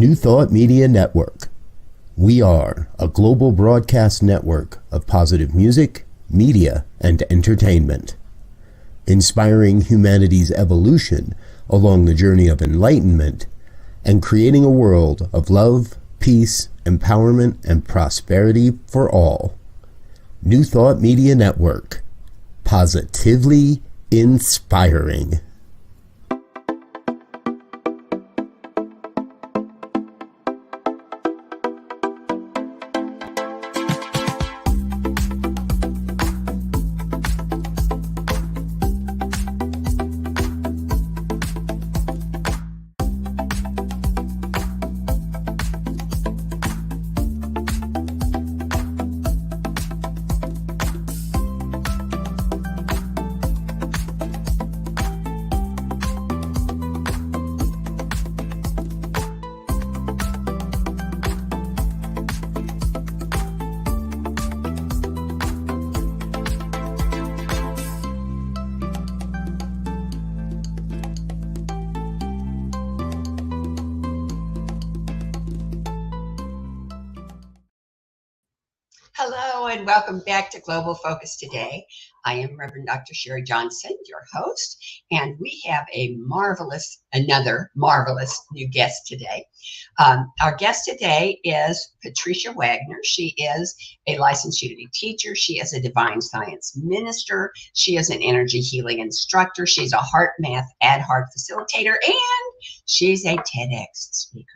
New Thought Media Network. We are a global broadcast network of positive music, media, and entertainment, inspiring humanity's evolution along the journey of enlightenment and creating a world of love, peace, empowerment, and prosperity for all. New Thought Media Network. Positively inspiring. Hello and welcome back to Global Focus Today. I am Reverend Dr. Sharri Johnson, your host, and we have another marvelous new guest today. Our guest today is Patricia Wagner. She is a licensed unity teacher. She is a divine science minister. She is an energy healing instructor. She's a heart math ad heart facilitator, and she's a TEDx speaker.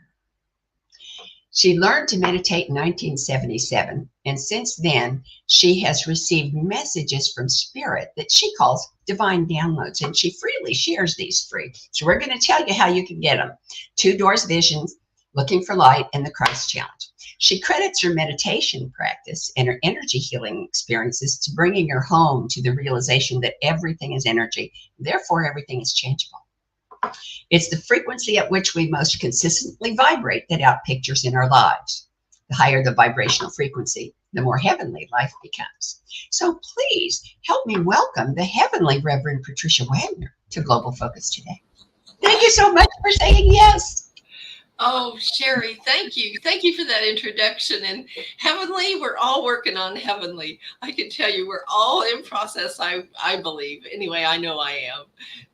She learned to meditate in 1977, and since then, she has received messages from Spirit that she calls divine downloads, and she freely shares these free. So we're going to tell you how you can get them. 2 Doors Visions, Looking for Light, and the Christ Challenge. She credits her meditation practice and her energy healing experiences to bringing her home to the realization that everything is energy, therefore everything is changeable. It's the frequency at which we most consistently vibrate that outpictures in our lives. The higher the vibrational frequency, the more heavenly life becomes. So please help me welcome the heavenly Reverend Patricia Wagner to Global Focus Today. Thank you so much for saying yes. Oh, Sharri, thank you. Thank you for that introduction. And heavenly, we're all working on heavenly. I can tell you we're all in process, I believe. Anyway, I know I am.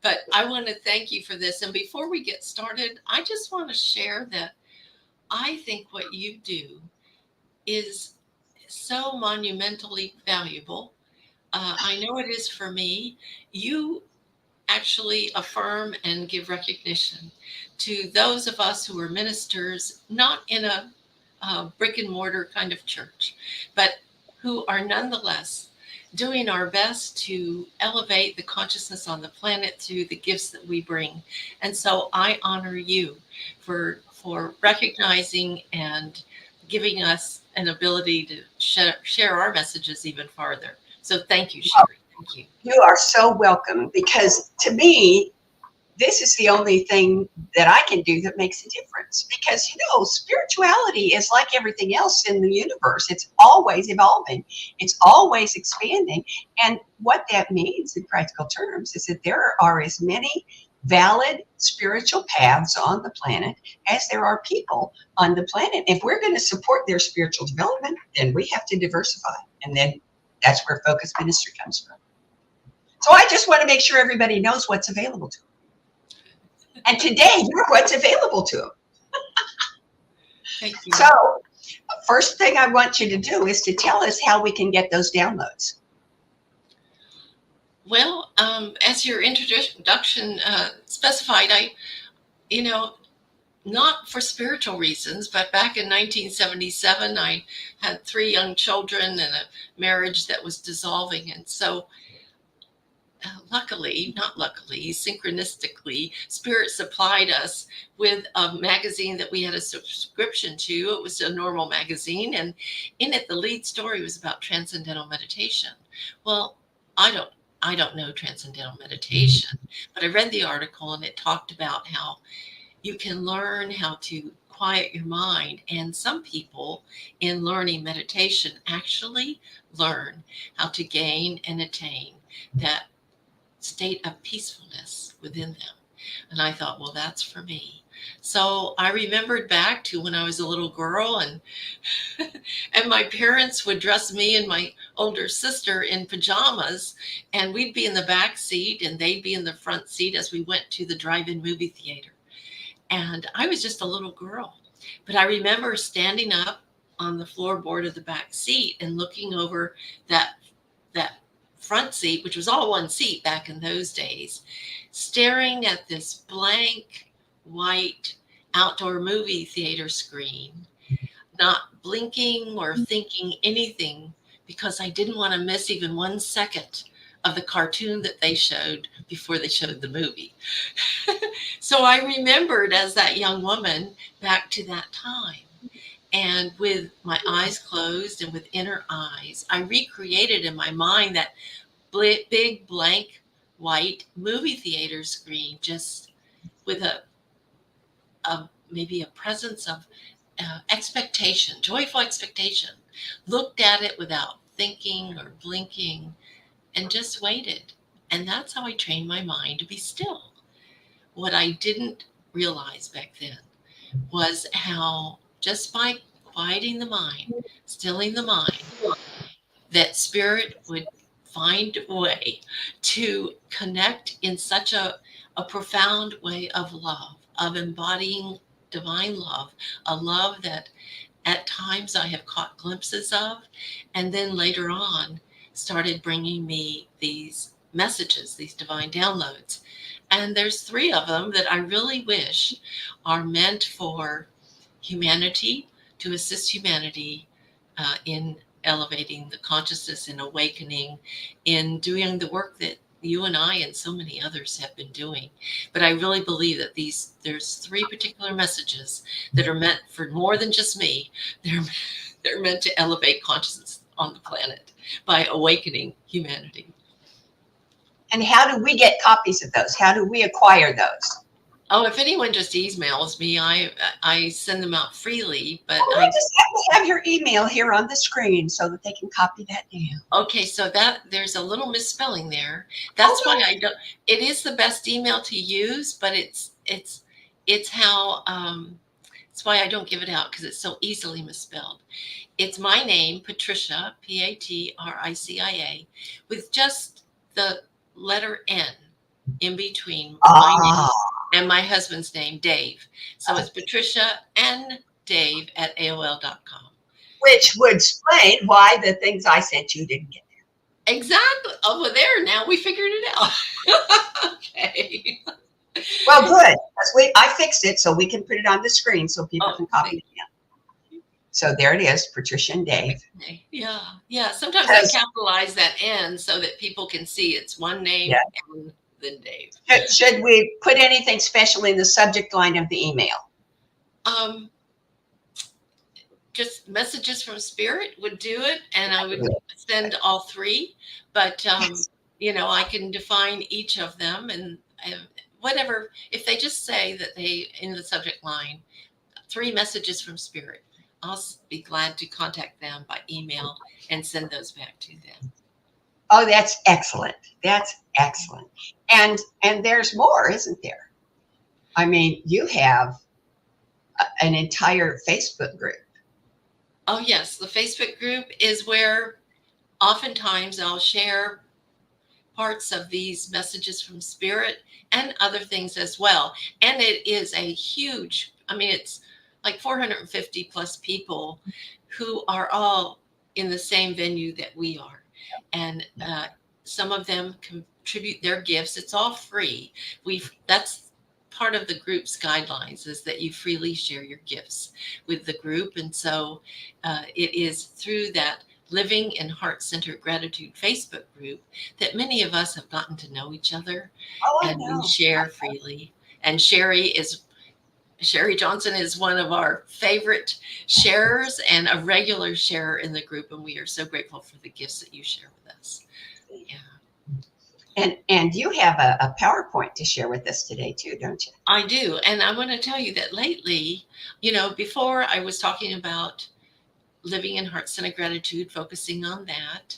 But I want to thank you for this. And before we get started, I just want to share that I think what you do is so monumentally valuable. I know it is for me. You actually affirm and give recognition to those of us who are ministers, not in a brick and mortar kind of church, but who are nonetheless doing our best to elevate the consciousness on the planet through the gifts that we bring. And so I honor you for recognizing and giving us an ability to share our messages even farther. So thank you, Sharri. Thank you. You are so welcome, because to me, this is the only thing that I can do that makes a difference. Because, spirituality is like everything else in the universe. It's always evolving. It's always expanding. And what that means in practical terms is that there are as many valid spiritual paths on the planet as there are people on the planet. If we're going to support their spiritual development, then we have to diversify. And then that's where focus ministry comes from. So I just want to make sure everybody knows what's available to them. And today, you're what's available to them. Thank you. So first thing I want you to do is to tell us how we can get those downloads. Well, as your introduction specified, not for spiritual reasons, but back in 1977, I had 3 young children and a marriage that was dissolving. And so synchronistically, Spirit supplied us with a magazine that we had a subscription to. It was a normal magazine, and in it, the lead story was about transcendental meditation. Well, I don't know transcendental meditation, but I read the article and it talked about how you can learn how to quiet your mind. And some people in learning meditation actually learn how to gain and attain that state of peacefulness within them. And I thought, well, that's for me. So I remembered back to when I was a little girl, and and my parents would dress me and my older sister in pajamas, and we'd be in the back seat and they'd be in the front seat as we went to the drive-in movie theater. And I was just a little girl, but I remember standing up on the floorboard of the back seat and looking over that front seat, which was all one seat back in those days, staring at this blank white outdoor movie theater screen, not blinking or thinking anything, because I didn't want to miss even 1 second of the cartoon that they showed before they showed the movie. So I remembered as that young woman back to that time. And with my eyes closed and with inner eyes, I recreated in my mind that big blank white movie theater screen, just with maybe a presence of expectation, joyful expectation. Looked at it without thinking or blinking and just waited. And that's how I trained my mind to be still. What I didn't realize back then was how just by quieting the mind, stilling the mind, that spirit would find a way to connect in such a profound way of love, of embodying divine love, a love that at times I have caught glimpses of, and then later on started bringing me these messages, these divine downloads. And there's 3 of them that I really wish are meant for humanity, to assist humanity in elevating the consciousness and awakening, in doing the work that you and I and so many others have been doing. But I really believe that there's 3 particular messages that are meant for more than just me. They're meant to elevate consciousness on the planet by awakening humanity. And how do we get copies of those? How do we acquire those? Oh, if anyone just emails me, I send them out freely. But I just have your email here on the screen so that they can copy that down. Okay, so that there's a little misspelling there. That's why I don't. It is the best email to use, but it's how it's why I don't give it out, because it's so easily misspelled. It's my name, Patricia, Patricia, with just the letter N in between my name and my husband's name, Dave. So it's Patricia and Dave at AOL.com. Which would explain why the things I sent you didn't get there. Exactly. Over there, now we figured it out. Okay. Well, good. I fixed it so we can put it on the screen so people can copy it down. So there it is, Patricia and Dave. Yeah. Sometimes I capitalize that N so that people can see it's one name and then Dave. Should we put anything special in the subject line of the email? Just messages from spirit would do it, and I would send all 3. But I can define each of them, and whatever. If they just say that they in the subject line, 3 messages from spirit, I'll be glad to contact them by email and send those back to them. Oh, that's excellent. That's excellent. And there's more, isn't there? I mean, you have an entire Facebook group. Oh, yes. The Facebook group is where oftentimes I'll share parts of these messages from spirit and other things as well. And it is a huge, it's like 450 plus people who are all in the same venue that we are. And some of them contribute their gifts. It's all free. That's part of the group's guidelines, is that you freely share your gifts with the group. And so it is through that Living in Heart-Centered Gratitude Facebook group that many of us have gotten to know each other, and we share freely. And Sharri Johnson is one of our favorite sharers and a regular sharer in the group, and we are so grateful for the gifts that you share with us. Yeah. And you have a PowerPoint to share with us today too, don't you? I do. And I want to tell you that lately, before I was talking about living in heart-centered gratitude, focusing on that.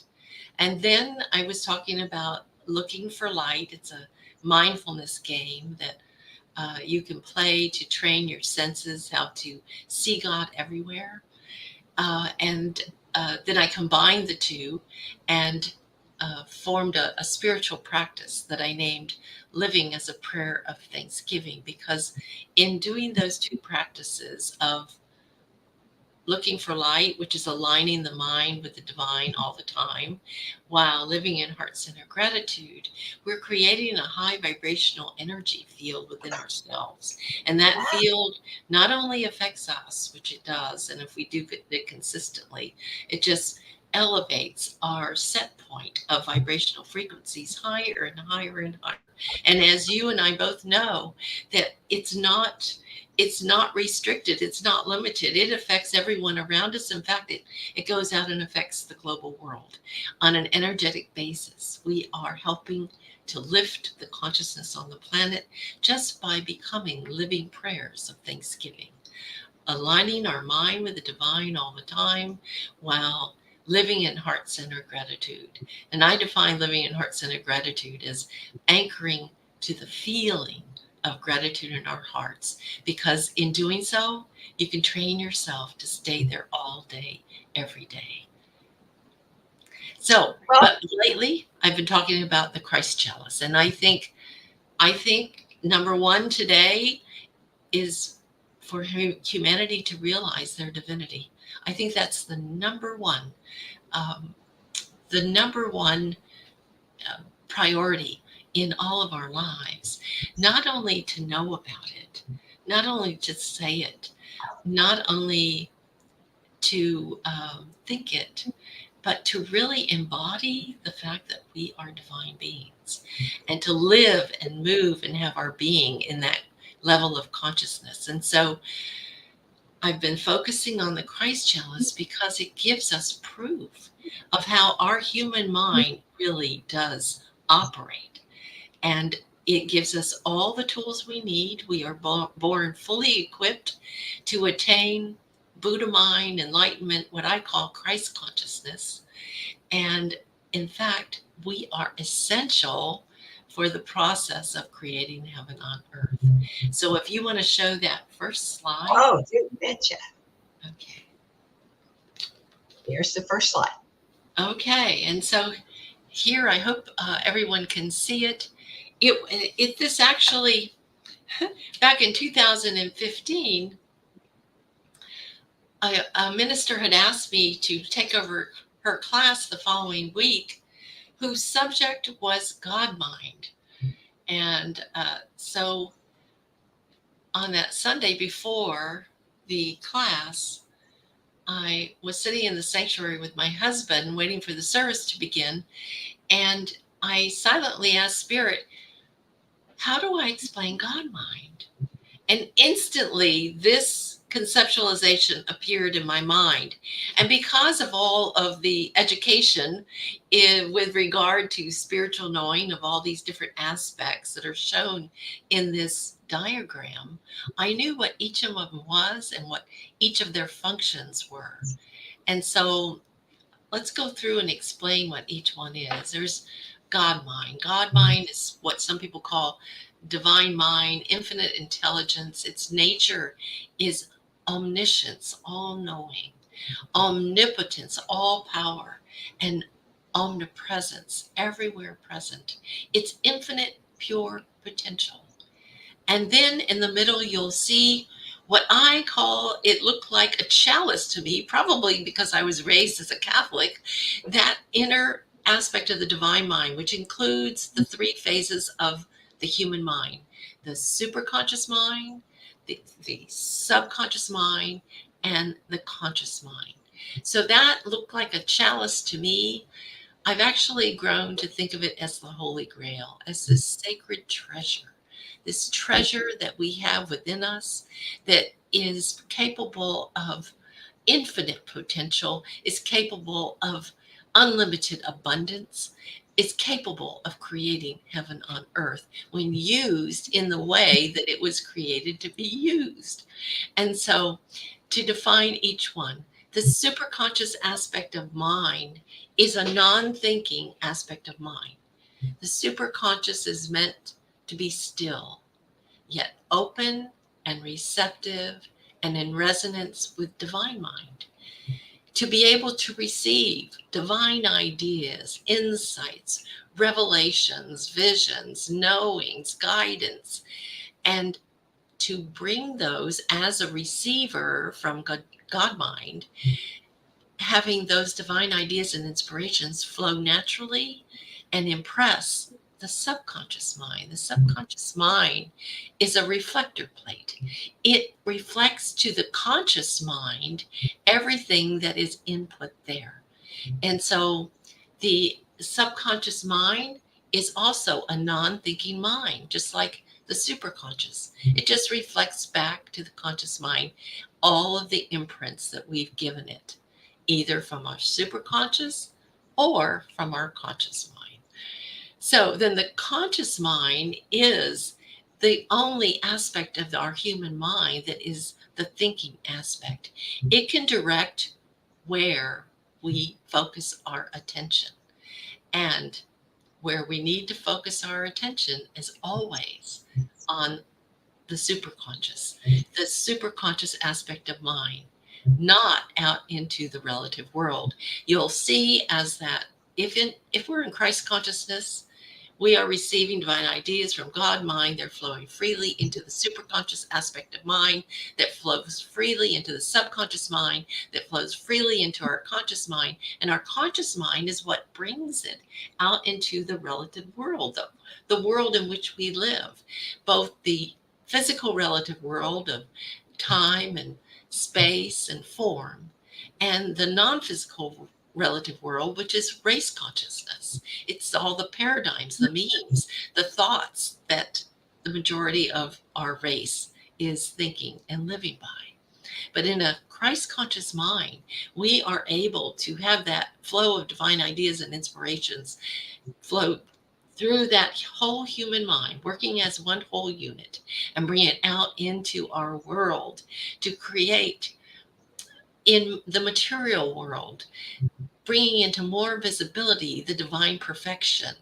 And then I was talking about looking for light. It's a mindfulness game that You can play to train your senses how to see God everywhere. And then I combined the two and formed a spiritual practice that I named Living as a Prayer of Thanksgiving, because in doing those two practices of looking for light, which is aligning the mind with the divine all the time, while living in heart-centered gratitude, we're creating a high vibrational energy field within ourselves. And that field not only affects us, which it does, and if we do it consistently, it just elevates our set point of vibrational frequencies higher and higher and higher. And as you and I both know, that it's not restricted. It's not limited. It affects everyone around us. In fact, it goes out and affects the global world on an energetic basis. We are helping to lift the consciousness on the planet just by becoming living prayers of thanksgiving, aligning our mind with the divine all the time while living in heart-centered gratitude. And I define living in heart-centered gratitude as anchoring to the feeling of gratitude in our hearts, because in doing so, you can train yourself to stay there all day, every day. So, but lately I've been talking about the Christ chalice, and I think number one today is for humanity to realize their divinity. I think that's the number one priority in all of our lives. Not only to know about it, not only to say it, not only to think it, but to really embody the fact that we are divine beings, and to live and move and have our being in that level of consciousness. And so I've been focusing on the Christ chalice because it gives us proof of how our human mind really does operate. And it gives us all the tools we need. We are born fully equipped to attain Buddha mind, enlightenment, what I call Christ consciousness. And in fact, we are essential for the process of creating heaven on earth. So if you want to show that first slide. Oh, you betcha. Okay. Here's the first slide. Okay. And so here, I hope everyone can see it. This actually, back in 2015, a minister had asked me to take over her class the following week, whose subject was God mind. And so on that Sunday before the class, I was sitting in the sanctuary with my husband waiting for the service to begin. And I silently asked Spirit, how do I explain God mind? And instantly this conceptualization appeared in my mind. And because of all of the education with regard to spiritual knowing of all these different aspects that are shown in this diagram, I knew what each of them was and what each of their functions were. And so let's go through and explain what each one is. There's God mind. God mind is what some people call divine mind, infinite intelligence. Its nature is omniscience, all-knowing, omnipotence, all power, and omnipresence, everywhere present. It's infinite, pure potential. And then in the middle, you'll see what I call, it looked like a chalice to me, probably because I was raised as a Catholic, that inner aspect of the divine mind, which includes the three phases of the human mind: the superconscious mind, the subconscious mind, and the conscious mind. So that looked like a chalice to me. I've actually grown to think of it as the Holy Grail, as this sacred treasure, this treasure that we have within us that is capable of infinite potential, is capable of unlimited abundance, is capable of creating heaven on earth when used in the way that it was created to be used. And so to define each one, the superconscious aspect of mind is a non-thinking aspect of mind. The superconscious is meant to be still, yet open and receptive and in resonance with divine mind, to be able to receive divine ideas, insights, revelations, visions, knowings, guidance, and to bring those as a receiver from God mind, having those divine ideas and inspirations flow naturally and impress the subconscious mind. The subconscious mind is a reflector plate. It reflects to the conscious mind everything that is input there. And so the subconscious mind is also a non-thinking mind, just like the superconscious. It just reflects back to the conscious mind all of the imprints that we've given it, either from our superconscious or from our conscious mind. So then the conscious mind is the only aspect of our human mind that is the thinking aspect. It can direct where we focus our attention. And where we need to focus our attention is always on the superconscious, the superconscious aspect of mind, not out into the relative world. You'll see as that if we're in Christ consciousness, we are receiving divine ideas from God mind. They're flowing freely into the superconscious aspect of mind, that flows freely into the subconscious mind, that flows freely into our conscious mind. And our conscious mind is what brings it out into the relative world, the world in which we live, both the physical relative world of time and space and form, and the non-physical relative world, which is race consciousness. It's all the paradigms, the memes, the thoughts that the majority of our race is thinking and living by. But in a Christ conscious mind, we are able to have that flow of divine ideas and inspirations flow through that whole human mind, working as one whole unit, and bring it out into our world to create in the material world, bringing into more visibility the divine perfection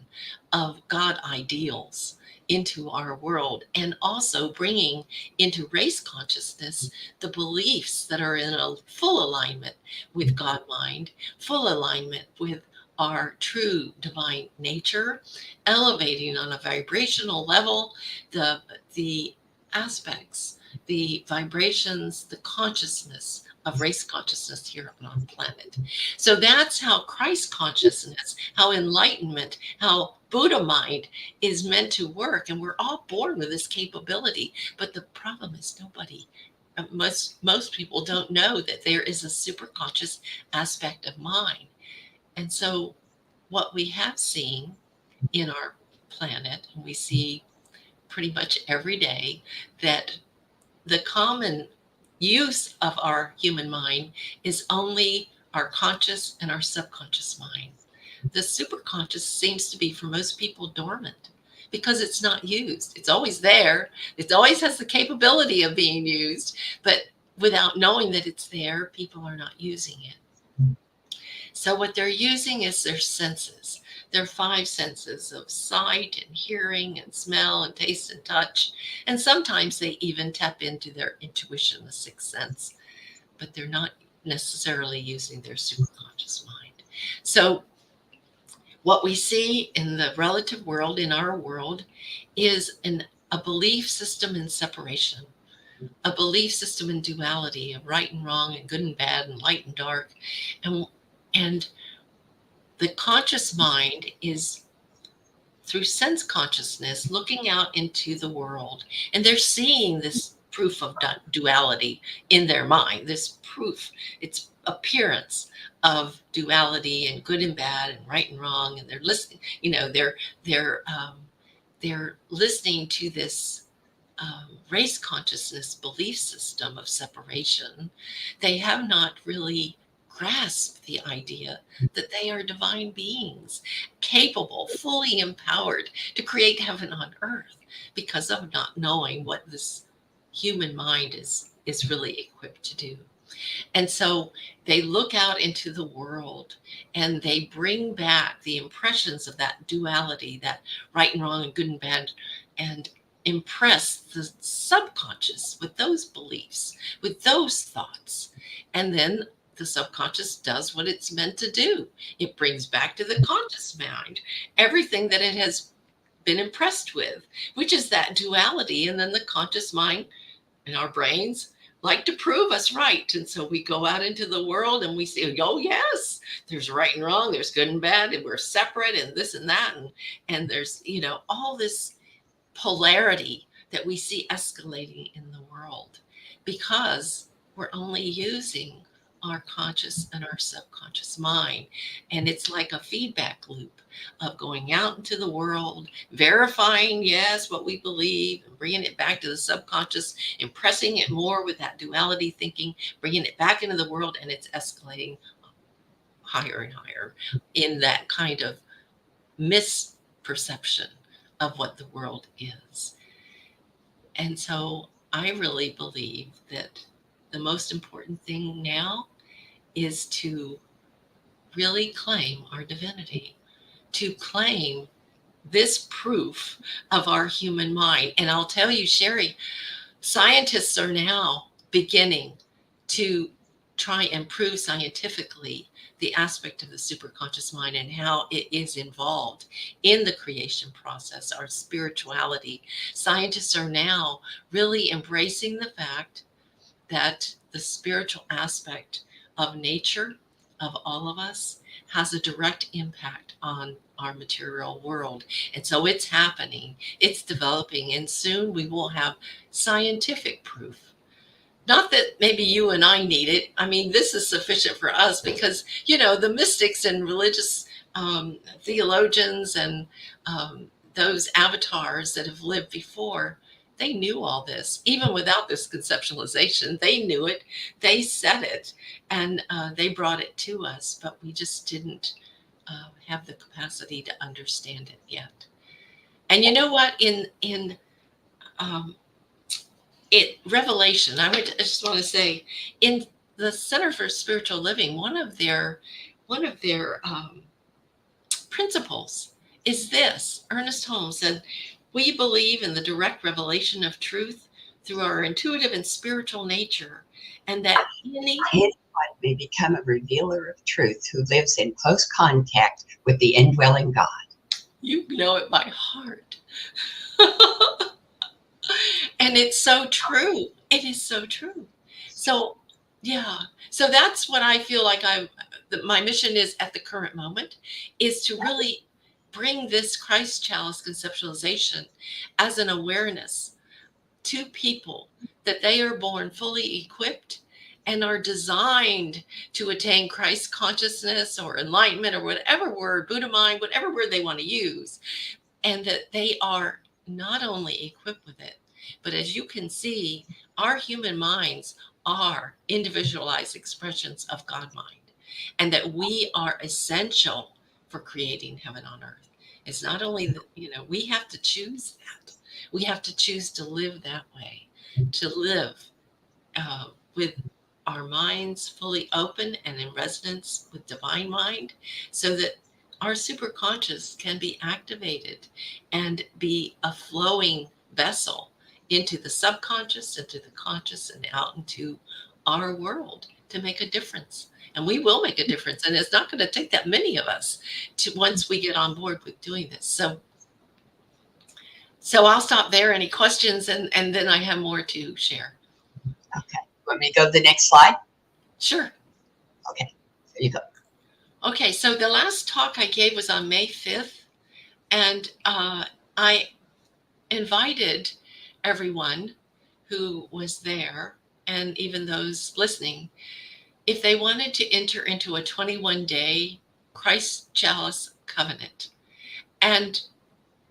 of God ideals into our world, and also bringing into race consciousness the beliefs that are in a full alignment with God mind, full alignment with our true divine nature, elevating on a vibrational level the aspects, the vibrations, the consciousness of race consciousness here on our planet. So that's how Christ consciousness, how enlightenment, how Buddha mind is meant to work. And we're all born with this capability. But the problem is most people don't know that there is a superconscious aspect of mind. And so what we have seen in our planet, and we see pretty much every day, that the common use of our human mind is only our conscious and our subconscious mind. The superconscious seems to be, for most people, dormant because it's not used. It's always there. It always has the capability of being used, but without knowing that it's there, people are not using it. So what they're using is their senses, their five senses of sight and hearing and smell and taste and touch. And sometimes they even tap into their intuition, the sixth sense, but they're not necessarily using their superconscious mind. So what we see in the relative world, in our world, is a belief system in separation, a belief system in duality of right and wrong and good and bad and light and dark. And the conscious mind is, through sense consciousness, looking out into the world, and they're seeing this proof of duality in their mind, this proof, its appearance of duality and good and bad and right and wrong. And they're listening, they're listening to this race consciousness belief system of separation. They have not really grasped the idea that they are divine beings, capable, fully empowered to create heaven on earth, because of not knowing what this human mind is really equipped to do. And so they look out into the world and they bring back the impressions of that duality, that right and wrong and good and bad, and impress the subconscious with those beliefs, with those thoughts. And then the subconscious does what it's meant to do. It brings back to the conscious mind everything that it has been impressed with, which is that duality. And then the conscious mind and our brains like to prove us right. And so we go out into the world and we say, oh, yes, there's right and wrong, there's good and bad, and we're separate and this and that. And there's, all this polarity that we see escalating in the world because we're only using our conscious and our subconscious mind. And it's like a feedback loop of going out into the world, verifying, yes, what we believe, and bringing it back to the subconscious, impressing it more with that duality thinking, bringing it back into the world, and it's escalating higher and higher in that kind of misperception of what the world is. And so I really believe that the most important thing now is to really claim our divinity, to claim this proof of our human mind. And I'll tell you, Sharri, scientists are now beginning to try and prove scientifically the aspect of the superconscious mind and how it is involved in the creation process, our spirituality. Scientists are now really embracing the fact that the spiritual aspect of nature, of all of us, has a direct impact on our material world. And so it's happening, it's developing, and soon we will have scientific proof. Not that maybe you and I need it. I mean, this is sufficient for us because, the mystics and religious theologians and those avatars that have lived before, they knew all this. Even without this conceptualization, they knew it, they said it, and they brought it to us, but we just didn't have the capacity to understand it yet. And you know what? In Revelation, I just want to say, in the Center for Spiritual Living, one of their principles is this. Ernest Holmes said, "We believe in the direct revelation of truth through our intuitive and spiritual nature, and that anyone may become a revealer of truth who lives in close contact with the indwelling God." You know it by heart. And it's so true. It is so true. So, yeah. So that's what I feel like my mission is at the current moment, is to really bring this Christ chalice conceptualization as an awareness to people that they are born fully equipped and are designed to attain Christ consciousness or enlightenment or whatever word, Buddha mind, whatever word they want to use, and that they are not only equipped with it, but as you can see, our human minds are individualized expressions of God mind, and that we are essential for creating heaven on earth. It's not only, we have to choose that. We have to choose to live that way, to live with our minds fully open and in resonance with divine mind, so that our superconscious can be activated and be a flowing vessel into the subconscious, into the conscious, and out into our world to make a difference. And we will make a difference. And it's not going to take that many of us once we get on board with doing this. So I'll stop there. Any questions? And then I have more to share. Okay. Want me to go to the next slide? Sure. Okay. There you go. Okay. So the last talk I gave was on May 5th. And I invited everyone who was there, and even those listening, if they wanted to enter into a 21-day Christ Chalice covenant. And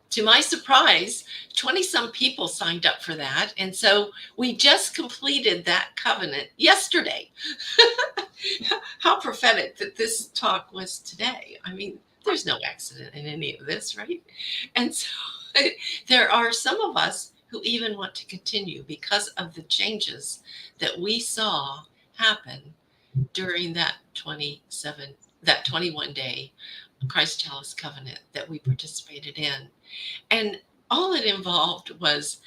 to my surprise, 20-some people signed up for that. And so we just completed that covenant yesterday. How prophetic that this talk was today. I mean, there's no accident in any of this, right? And so there are some of us who even want to continue because of the changes that we saw happen during that 21-day Christ Chalice covenant that we participated in. And all it involved was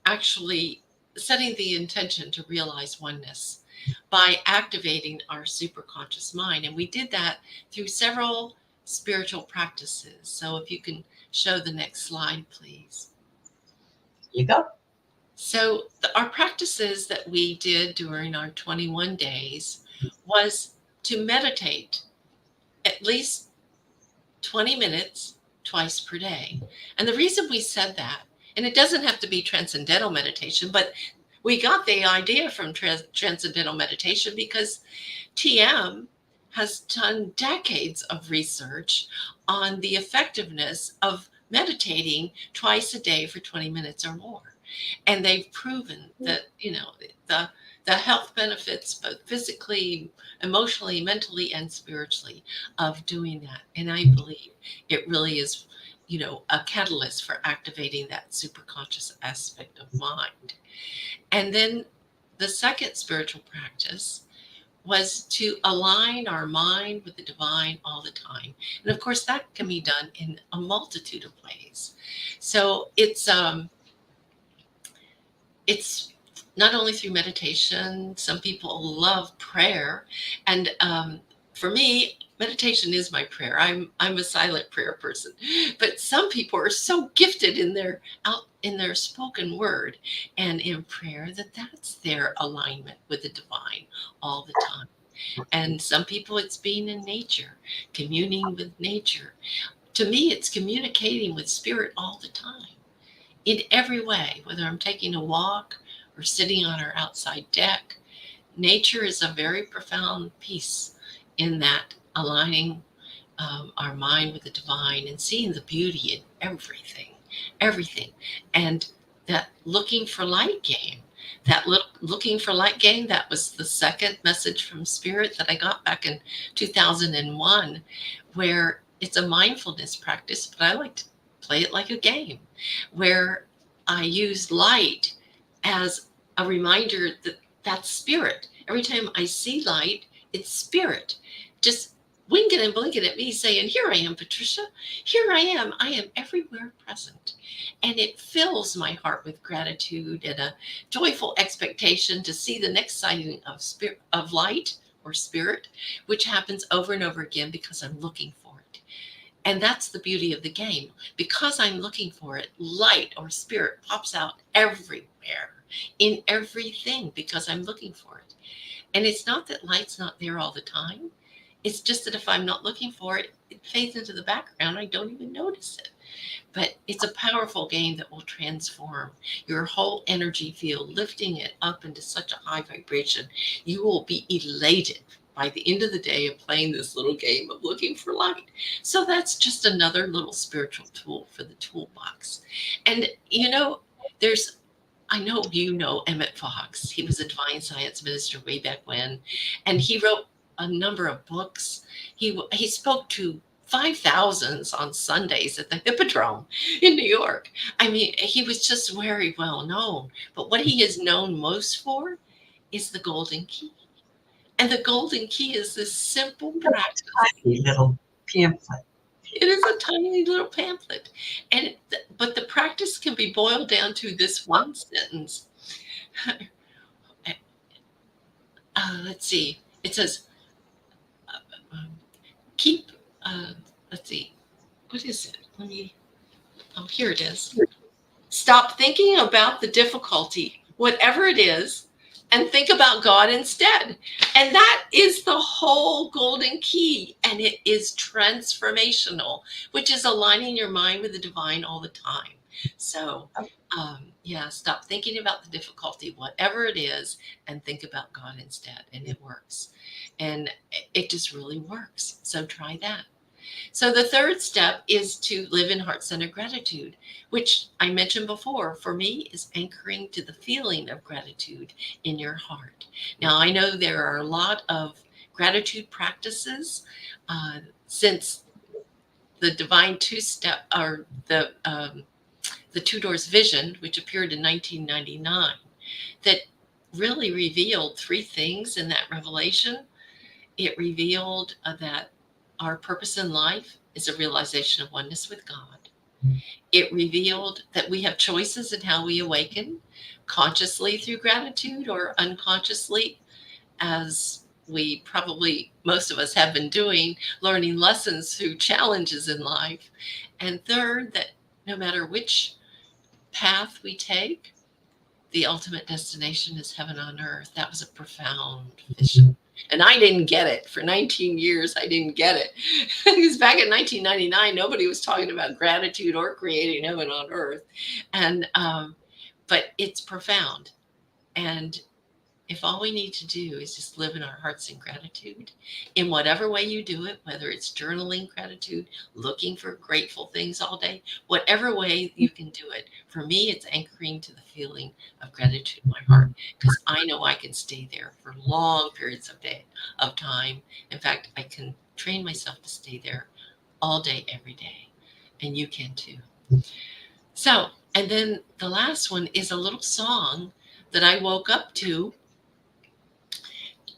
actually setting the intention to realize oneness by activating our superconscious mind. And we did that through several spiritual practices. So if you can show the next slide, please. You go. So our practices that we did during our 21 days was to meditate at least 20 minutes twice per day. And the reason we said that, and it doesn't have to be transcendental meditation, but we got the idea from transcendental meditation because TM has done decades of research on the effectiveness of meditating twice a day for 20 minutes or more. And they've proven that, the health benefits, both physically, emotionally, mentally, and spiritually, of doing that. And I believe it really is, a catalyst for activating that superconscious aspect of mind. And then the second spiritual practice was to align our mind with the divine all the time. And of course, that can be done in a multitude of ways. So it's not only through meditation. Some people love prayer, and for me, meditation is my prayer. I'm a silent prayer person, but some people are so gifted in their spoken word and in prayer that's their alignment with the divine all the time. And some people, it's being in nature, communing with nature. To me, it's communicating with spirit all the time in every way, whether I'm taking a walk or sitting on our outside deck. Nature is a very profound piece in that aligning our mind with the divine and seeing the beauty in everything. And that looking for light game, that was the second message from Spirit that I got back in 2001, where it's a mindfulness practice, but I like to play it like a game, where I use light as a reminder that that's spirit. Every time I see light, it's spirit just winking and blinking at me saying, here I am, Patricia. Here I am. I am everywhere present. And it fills my heart with gratitude and a joyful expectation to see the next sighting of light or spirit, which happens over and over again because I'm looking for it. And that's the beauty of the game. Because I'm looking for it, light or spirit pops out everywhere, in everything, because I'm looking for it. And it's not that light's not there all the time. It's just that if I'm not looking for it, it fades into the background. I don't even notice it. But it's a powerful game that will transform your whole energy field, lifting it up into such a high vibration. You will be elated by the end of the day of playing this little game of looking for light. So that's just another little spiritual tool for the toolbox. And I know Emmett Fox. He was a divine science minister way back when, and he wrote a number of books. He spoke to 5,000s on Sundays at the Hippodrome in New York. I mean, he was just very well known. But what he is known most for is the Golden Key. And the Golden Key is this simple practice. Tiny little pamphlet. It is a tiny little pamphlet. But the practice can be boiled down to this one sentence. Let's see. It says, let's see. What is it? Here it is. Stop thinking about the difficulty, whatever it is, and think about God instead. And that is the whole Golden Key. And it is transformational, which is aligning your mind with the divine all the time. So, stop thinking about the difficulty, whatever it is, and think about God instead. And it works. And it just really works. So try that. So the third step is to live in heart-centered gratitude, which I mentioned before, for me, is anchoring to the feeling of gratitude in your heart. Now, I know there are a lot of gratitude practices since the Divine Two-Step, or the Two Doors Vision, which appeared in 1999, that really revealed three things in that revelation. It revealed that our purpose in life is a realization of oneness with God. It revealed that we have choices in how we awaken, consciously through gratitude or unconsciously, as we probably, most of us have been doing, learning lessons through challenges in life. And third, that no matter which path we take, the ultimate destination is heaven on earth. That was a profound vision. And I didn't get it. For 19 years, I didn't get it. Because back in 1999, nobody was talking about gratitude or creating heaven on earth. And, but it's profound. And if all we need to do is just live in our hearts in gratitude, in whatever way you do it, whether it's journaling gratitude, looking for grateful things all day, whatever way you can do it. For me, it's anchoring to the feeling of gratitude in my heart, because I know I can stay there for long periods of time. In fact, I can train myself to stay there all day, every day. And you can too. So, and then the last one is a little song that I woke up to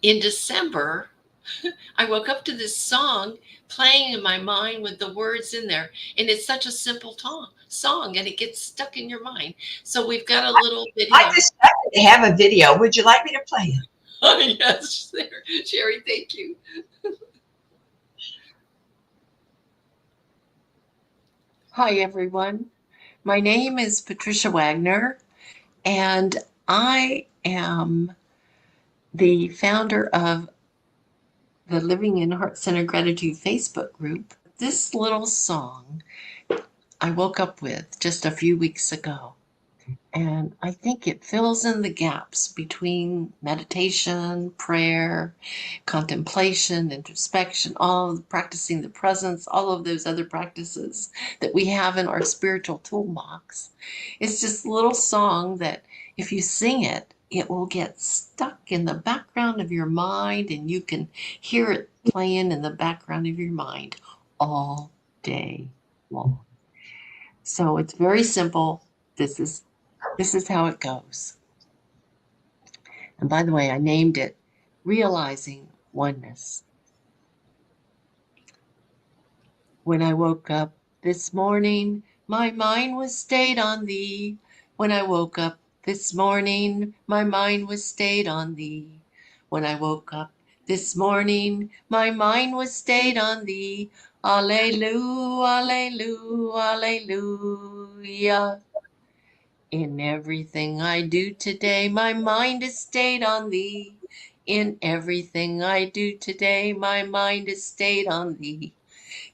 in December. I woke up to this song playing in my mind with the words in there. And it's such a simple song, and it gets stuck in your mind. So we've got a little video. I just happen to have a video. Would you like me to play it? Oh, yes, Sharri, thank you. Hi, everyone. My name is Patricia Wagner, and I am the founder of the Living in Heart Center Gratitude Facebook group. This little song I woke up with just a few weeks ago, and I think it fills in the gaps between meditation, prayer, contemplation, introspection, all practicing the presence, all of those other practices that we have in our spiritual toolbox. It's just a little song that if you sing it, it will get stuck in the background of your mind, and you can hear it playing in the background of your mind all day long. So it's very simple. This is how it goes. And by the way, I named it Realizing Oneness. When I woke up this morning, my mind was stayed on thee. When I woke up this morning, my mind was stayed on thee. When I woke up this morning, my mind was stayed on thee. Alleluia, alleluia, alleluia. In everything I do today, my mind is stayed on thee. In everything I do today, my mind is stayed on thee.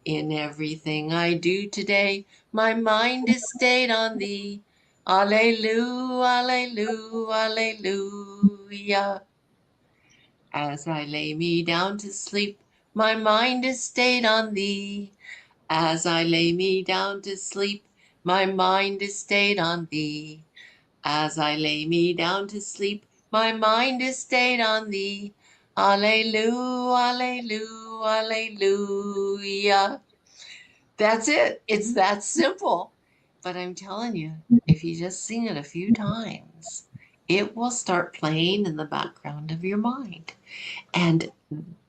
In everything I do today, my mind is stayed on thee. Alleluia, alleluia, alleluia. As I lay me down to sleep, my mind is stayed on thee. As I lay me down to sleep, my mind is stayed on thee. As I lay me down to sleep, my mind is stayed on thee. Alleluia, alleluia, alleluia. That's it. It's that simple. But I'm telling you, if you just sing it a few times, it will start playing in the background of your mind. And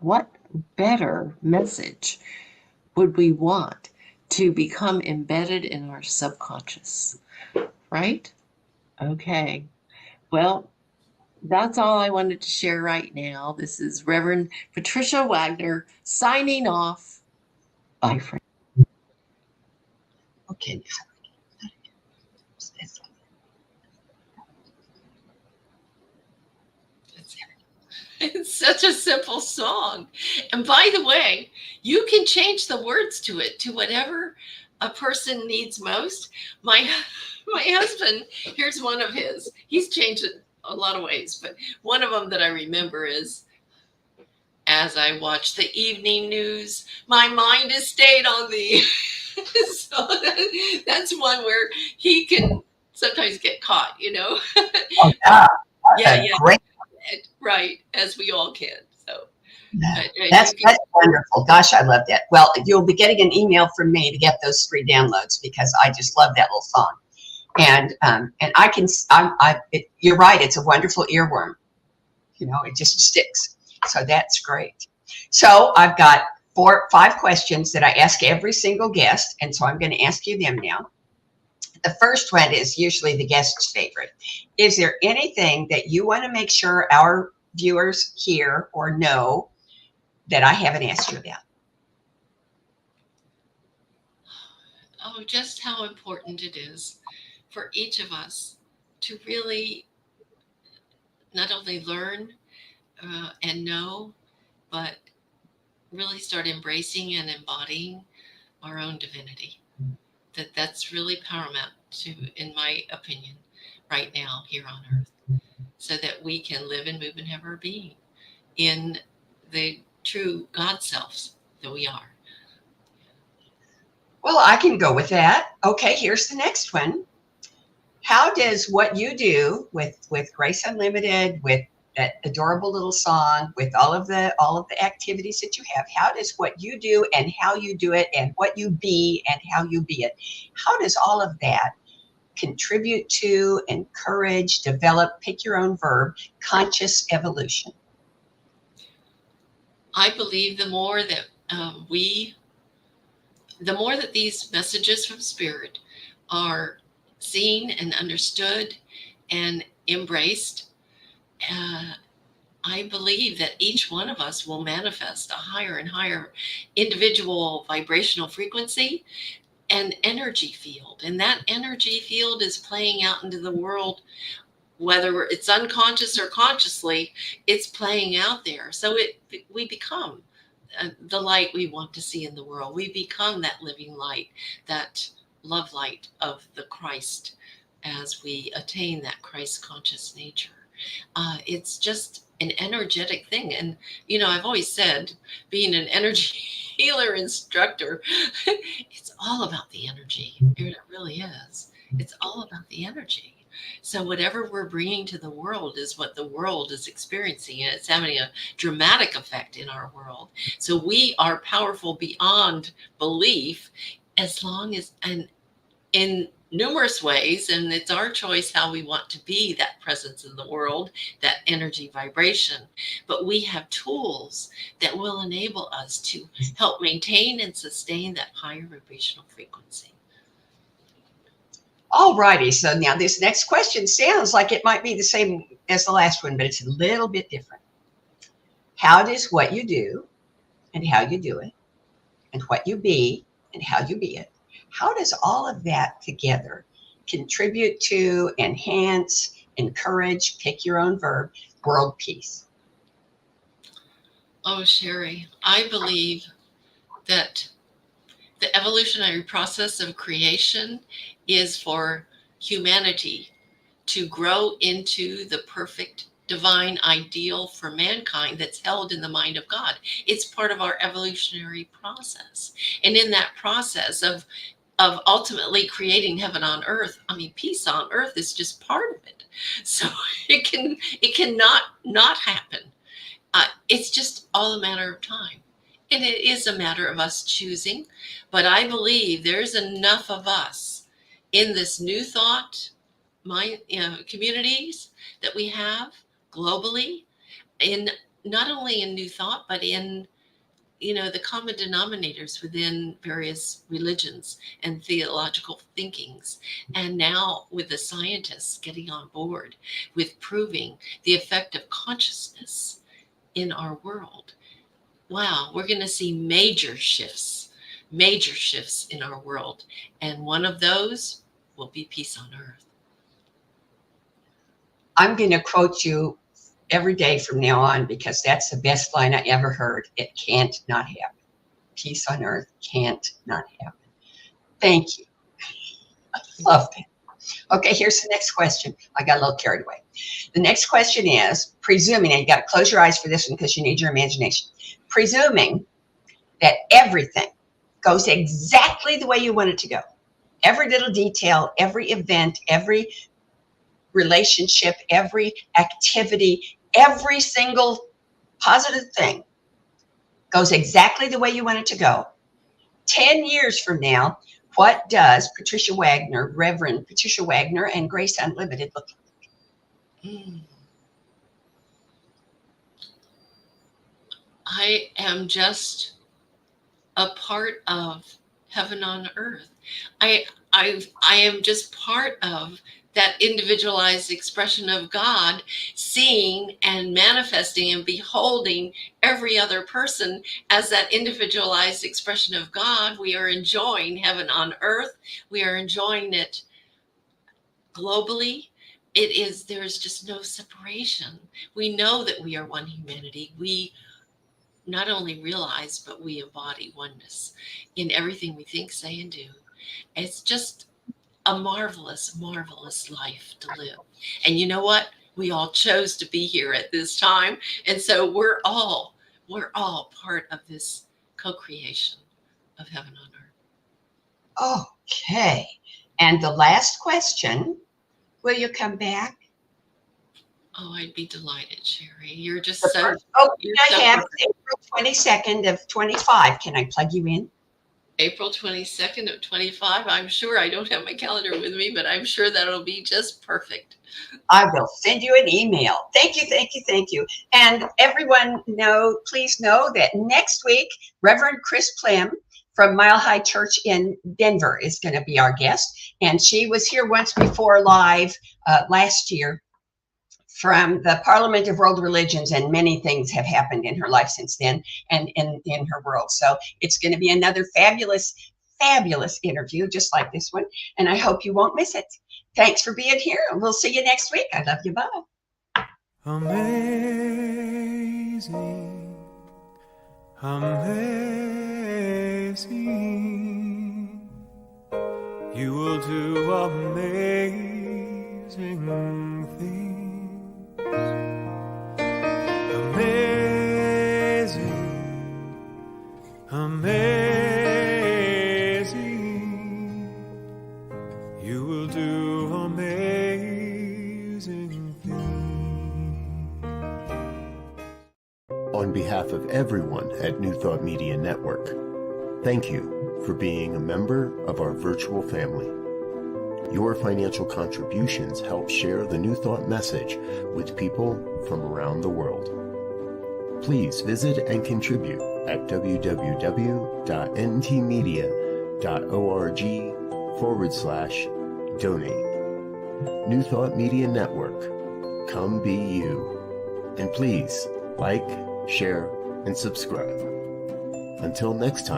what better message would we want to become embedded in our subconscious, right? Okay. Well, that's all I wanted to share right now. This is Reverend Patricia Wagner signing off. Bye, friends. Okay. It's such a simple song. And by the way, you can change the words to it to whatever a person needs most. My husband, here's one of his. He's changed it a lot of ways, but one of them that I remember is, as I watch the evening news, my mind is stayed on thee. So that's one where he can sometimes get caught, you know. Oh, yeah. Yeah. Great. Right, as we all can. So that's wonderful. Gosh, I love that. Well, you'll be getting an email from me to get those free downloads, because I just love that little song. And I can, you're right. It's a wonderful earworm. You know, it just sticks. So that's great. So I've got 5 questions that I ask every single guest. And so I'm going to ask you them now. The first one is usually the guest's favorite. Is there anything that you want to make sure our viewers hear or know that I haven't asked you about? Oh, just how important it is for each of us to really not only learn and know, but really start embracing and embodying our own divinity. That's really paramount to, in my opinion, right now here on earth, so that we can live and move and have our being in the true God selves that we are. Well, I can go with that. Okay, here's the next one. How does what you do with Grace Unlimited, with that adorable little song, with all of the activities that you have, how does what you do and how you do it and what you be and how you be it, how does all of that contribute to, encourage, develop, pick your own verb, conscious evolution? I believe the more that the more that these messages from Spirit are seen and understood and embraced, I believe that each one of us will manifest a higher and higher individual vibrational frequency and energy field. And that energy field is playing out into the world, whether it's unconscious or consciously, it's playing out there. So we become the light we want to see in the world. We become that living light, that love light of the Christ as we attain that Christ conscious nature. It's just an energetic thing. And, you know, I've always said, being an energy healer instructor, it's all about the energy. It really is. It's all about the energy. So whatever we're bringing to the world is what the world is experiencing, and it's having a dramatic effect in our world. So we are powerful beyond belief, as long as, and in numerous ways, and it's our choice how we want to be that presence in the world, that energy vibration. But we have tools that will enable us to help maintain and sustain that higher vibrational frequency. All righty. So now this next question sounds like it might be the same as the last one, but it's a little bit different. How does what you do and how you do it, and what you be and how you be it, how does all of that together contribute to, enhance, encourage, pick your own verb, world peace? Oh, Sharri, I believe that the evolutionary process of creation is for humanity to grow into the perfect divine ideal for mankind that's held in the mind of God. It's part of our evolutionary process. And in that process of ultimately creating heaven on earth, I mean, peace on earth is just part of it. So it cannot not happen. It's just all a matter of time. And it is a matter of us choosing. But I believe there's enough of us in this new thought communities that we have globally, in not only in new thought, but in the common denominators within various religions and theological thinkings. And now with the scientists getting on board with proving the effect of consciousness in our world. Wow, we're going to see major shifts in our world. And one of those will be peace on earth. I'm going to quote you every day from now on, because that's the best line I ever heard. It can't not happen. Peace on earth can't not happen. Thank you. I love that. Okay, here's the next question. I got a little carried away. The next question is, presuming, and you got to close your eyes for this one because you need your imagination, presuming that everything goes exactly the way you want it to go, every little detail, every event, every relationship, every activity, every single positive thing goes exactly the way you want it to go. 10 years from now, what does Patricia Wagner, Reverend Patricia Wagner, and Grace Unlimited look like? I am just a part of heaven on earth. I I am just part of that individualized expression of God, seeing and manifesting and beholding every other person as that individualized expression of God. We are enjoying heaven on earth. We are enjoying it globally. There's just no separation. We know that we are one humanity. We not only realize, but we embody oneness in everything we think, say, and do. It's just a marvelous, marvelous life to live. And you know what? We all chose to be here at this time. And so we're all part of this co-creation of heaven on earth. Okay. And the last question, will you come back? Oh, I'd be delighted, Sharri. You're just The so. first, I have April 22nd of 25. Can I plug you in? April 22nd of 25. I'm sure I don't have my calendar with me, but I'm sure that'll be just perfect. I will send you an email. Thank you, thank you, thank you. And everyone please know that next week, Reverend Chris Plem from Mile High Church in Denver is going to be our guest. And she was here once before live last year from the Parliament of World Religions, and many things have happened in her life since then and in her world. So it's going to be another fabulous, fabulous interview just like this one. And I hope you won't miss it. Thanks for being here, and we'll see you next week. I love you. Bye. Amazing, amazing. You will do amazing things. Amazing, amazing. You will do amazing things. On behalf of everyone at New Thought Media Network, thank you for being a member of our virtual family. Your financial contributions help share the New Thought message with people from around the world. Please visit and contribute at www.ntmedia.org/donate. New Thought Media Network. Come be you. And please like, share, and subscribe. Until next time.